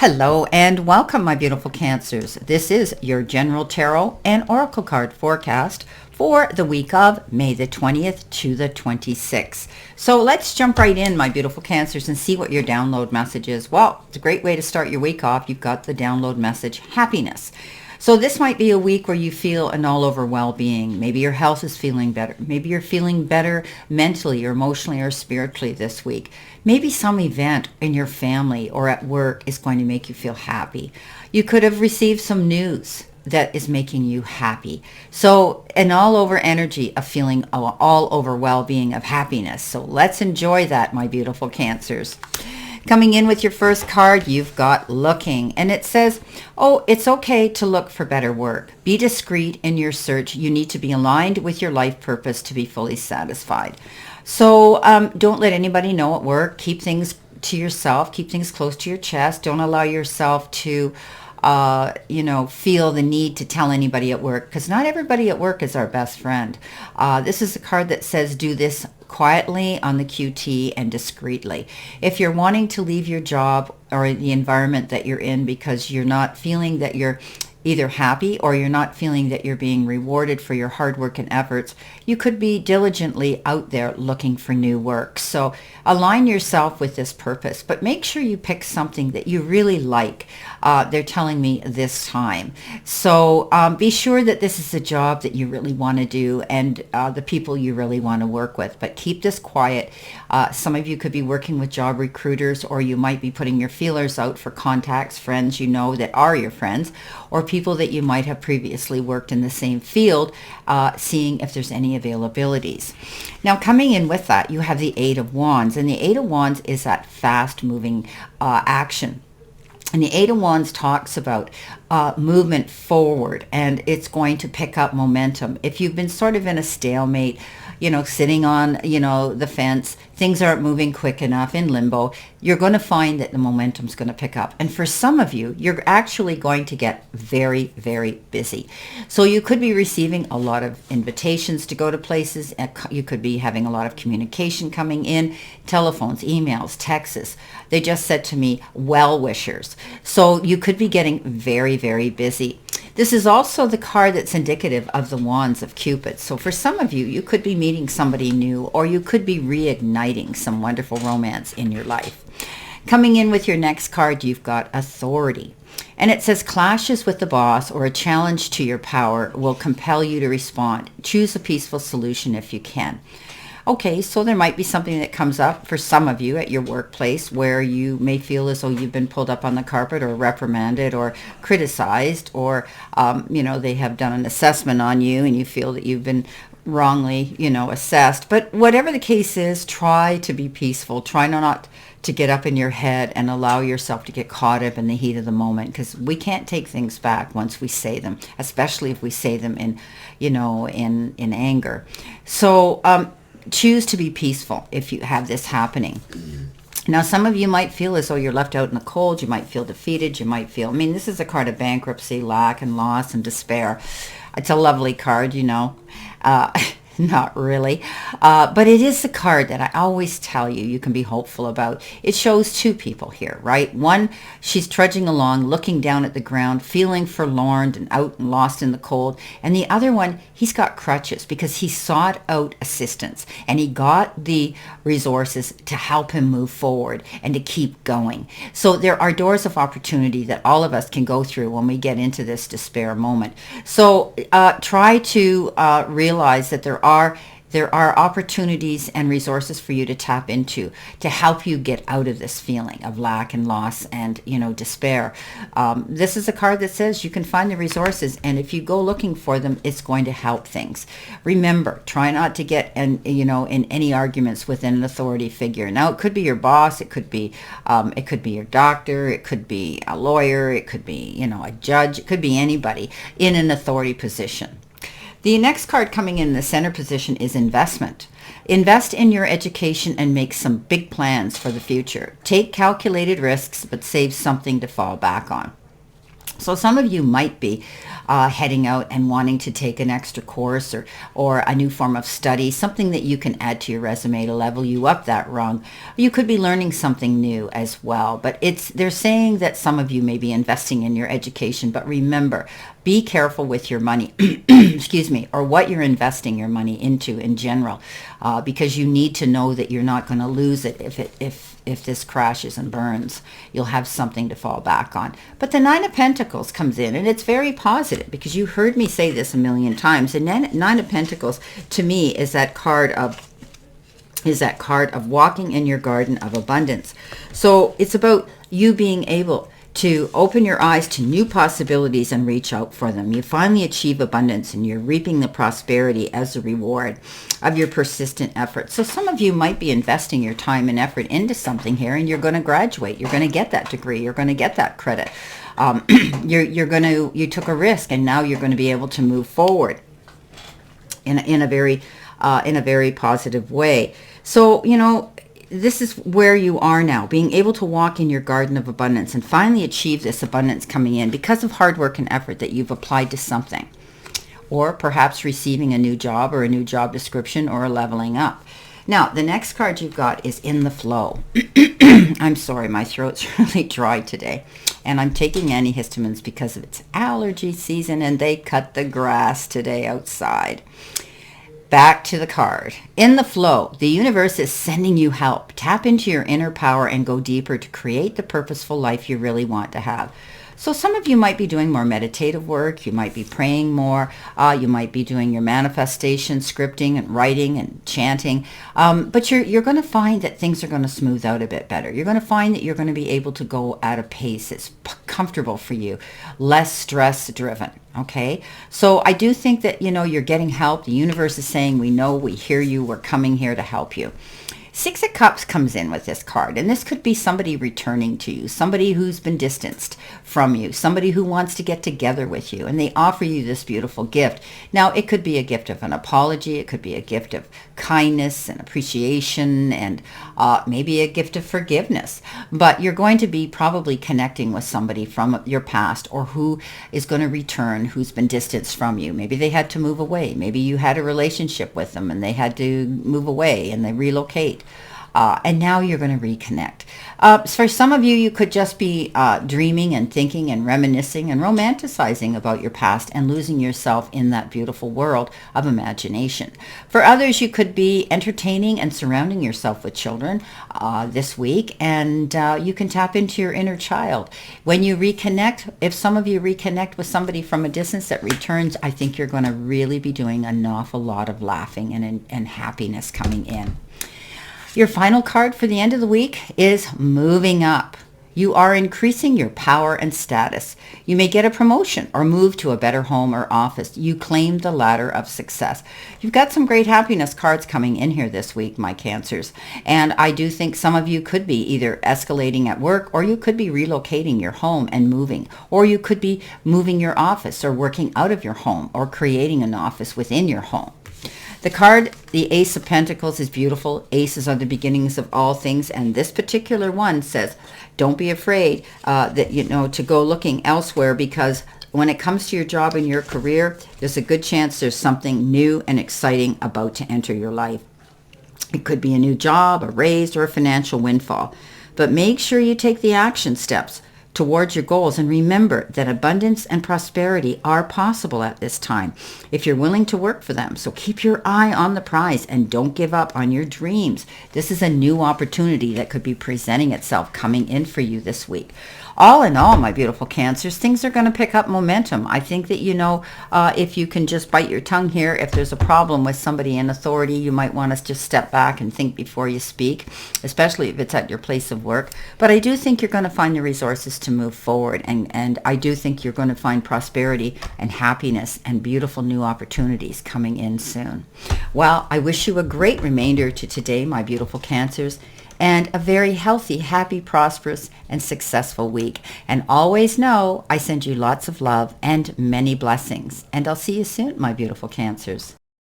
Hello and welcome, my beautiful Cancers. This is your General Tarot and Oracle card forecast for the week of May the 20th to the 26th. So let's jump right in, my beautiful Cancers, and see what your download message is. Well, it's a great way to start your week off. You've got the download message, happiness. So this might be a week where you feel an all-over well-being. Maybe your health is feeling better. Maybe you're feeling better mentally or emotionally or spiritually this week. Maybe some event in your family or at work is going to make you feel happy. You could have received some news that is making you happy. So an all-over energy of feeling all over well-being of happiness. So let's enjoy that, my beautiful Cancers. Coming in with your first card, you've got looking, and it says, oh, it's okay to look for better work. Be discreet in your search. You need to be aligned with your life purpose to be fully satisfied. So don't let anybody know at work. Keep things to yourself. Keep things close to your chest. Don't allow yourself to feel the need to tell anybody at work, because not everybody at work is our best friend. This is a card that says do this quietly on the QT and discreetly. If you're wanting to leave your job or the environment that you're in because you're not feeling that you're either happy or you're not feeling that you're being rewarded for your hard work and efforts, you could be diligently out there looking for new work. So align yourself with this purpose, but make sure you pick something that you really like. They're telling me this time. So be sure that this is a job that you really want to do and the people you really want to work with, but keep this quiet. Some of you could be working with job recruiters, or you might be putting your feelers out for contacts, friends you know that are your friends, or people that you might have previously worked in the same field, seeing if there's any availabilities. Now, coming in with that, you have the Eight of Wands, and the Eight of Wands is that fast-moving action. And the Eight of Wands talks about movement forward, and it's going to pick up momentum. If you've been sort of in a stalemate, sitting on, the fence, things aren't moving quick enough, in limbo, you're going to find that the momentum's going to pick up. And for some of you, you're actually going to get very, very busy. So you could be receiving a lot of invitations to go to places. You could be having a lot of communication coming in, telephones, emails, texts. They just said to me, well-wishers. So you could be getting very, very busy. This is also the card that's indicative of the Wands of Cupid. So for some of you, you could be meeting somebody new, or you could be reigniting some wonderful romance in your life. Coming in with your next card, you've got Authority. And it says clashes with the boss or a challenge to your power will compel you to respond. Choose a peaceful solution if you can. Okay, so there might be something that comes up for some of you at your workplace where you may feel as though you've been pulled up on the carpet or reprimanded or criticized, or, they have done an assessment on you and you feel that you've been wrongly, assessed. But whatever the case is, try to be peaceful. Try not to get up in your head and allow yourself to get caught up in the heat of the moment, because we can't take things back once we say them, especially if we say them in anger. So, choose to be peaceful if you have this happening. Now, some of you might feel as though you're left out in the cold. You might feel defeated. You might feel, this is a card of bankruptcy, lack and loss and despair. It's a lovely card, Not really. But it is the card that I always tell you can be hopeful about. It shows two people here, right? One, she's trudging along, looking down at the ground, feeling forlorn and out and lost in the cold. And the other one, he's got crutches because he sought out assistance and he got the resources to help him move forward and to keep going. So there are doors of opportunity that all of us can go through when we get into this despair moment. So try to realize that there are opportunities and resources for you to tap into to help you get out of this feeling of lack and loss and, despair. This is a card that says you can find the resources, and if you go looking for them, it's going to help things. Remember, try not to get in any arguments with an authority figure. Now, it could be your boss, it could be your doctor, it could be a lawyer, it could be, a judge, it could be anybody in an authority position. The next card coming in the center position is investment. Invest in your education and make some big plans for the future. Take calculated risks, but save something to fall back on. So some of you might be heading out and wanting to take an extra course or a new form of study, something that you can add to your resume to level you up that rung. You could be learning something new as well. But they're saying that some of you may be investing in your education. But remember, be careful with your money, excuse me, or what you're investing your money into in general, because you need to know that you're not going to lose it if this crashes and burns. You'll have something to fall back on. But the Nine of Pentacles comes in, and it's very positive, because you heard me say this a million times. And Nine of Pentacles to me is that card of walking in your garden of abundance. So it's about you being able to open your eyes to new possibilities and reach out for them. You finally achieve abundance, and you're reaping the prosperity as a reward of your persistent effort. So some of you might be investing your time and effort into something here, and you're going to graduate. You're going to get that degree. You're going to get that credit. You took a risk, and now you're going to be able to move forward in a very positive way. So, this is where you are now, being able to walk in your garden of abundance and finally achieve this abundance coming in because of hard work and effort that you've applied to something, or perhaps receiving a new job or a new job description or a leveling up. Now, the next card you've got is in the flow. I'm sorry, my throat's really dry today, and I'm taking antihistamines because of its allergy season, and they cut the grass today outside. Back to the card. In the flow, the universe is sending you help. Tap into your inner power and go deeper to create the purposeful life you really want to have. So some of you might be doing more meditative work. You might be praying more. You might be doing your manifestation, scripting and writing and chanting. But you're going to find that things are going to smooth out a bit better. You're going to find that you're going to be able to go at a pace that's comfortable for you, less stress driven. Okay, so I do think that, you're getting help. The universe is saying, we know, we hear you, we're coming here to help you. Six of Cups comes in with this card, and this could be somebody returning to you, somebody who's been distanced from you, somebody who wants to get together with you, and they offer you this beautiful gift. Now, it could be a gift of an apology, it could be a gift of kindness and appreciation, and maybe a gift of forgiveness. But you're going to be probably connecting with somebody from your past, or who is going to return, who's been distanced from you. Maybe they had to move away. Maybe you had a relationship with them and they had to move away and they relocate. And now you're going to reconnect. For some of you, you could just be dreaming and thinking and reminiscing and romanticizing about your past and losing yourself in that beautiful world of imagination. For others, you could be entertaining and surrounding yourself with children this week, and you can tap into your inner child. When you reconnect, if some of you reconnect with somebody from a distance that returns, I think you're going to really be doing an awful lot of laughing and happiness coming in. Your final card for the end of the week is moving up. You are increasing your power and status. You may get a promotion or move to a better home or office. You claim the ladder of success. You've got some great happiness cards coming in here this week, my Cancers. And I do think some of you could be either escalating at work, or you could be relocating your home and moving, or you could be moving your office or working out of your home or creating an office within your home. The card, the Ace of Pentacles, is beautiful. Aces are the beginnings of all things, and this particular one says, don't be afraid to go looking elsewhere, because when it comes to your job and your career, there's a good chance there's something new and exciting about to enter your life. It could be a new job, a raise, or a financial windfall. But make sure you take the action steps towards your goals, and remember that abundance and prosperity are possible at this time if you're willing to work for them. So keep your eye on the prize and don't give up on your dreams. This is a new opportunity that could be presenting itself coming in for you this week. All in all, my beautiful Cancers, things are going to pick up momentum. I think that, if you can just bite your tongue here, if there's a problem with somebody in authority, you might want to just step back and think before you speak, especially if it's at your place of work. But I do think you're going to find the resources to move forward, and I do think you're going to find prosperity and happiness and beautiful new opportunities coming in soon. Well, I wish you a great remainder to today, my beautiful Cancers, and a very healthy, happy, prosperous, and successful week. And always know I send you lots of love and many blessings. And I'll see you soon, my beautiful Cancers.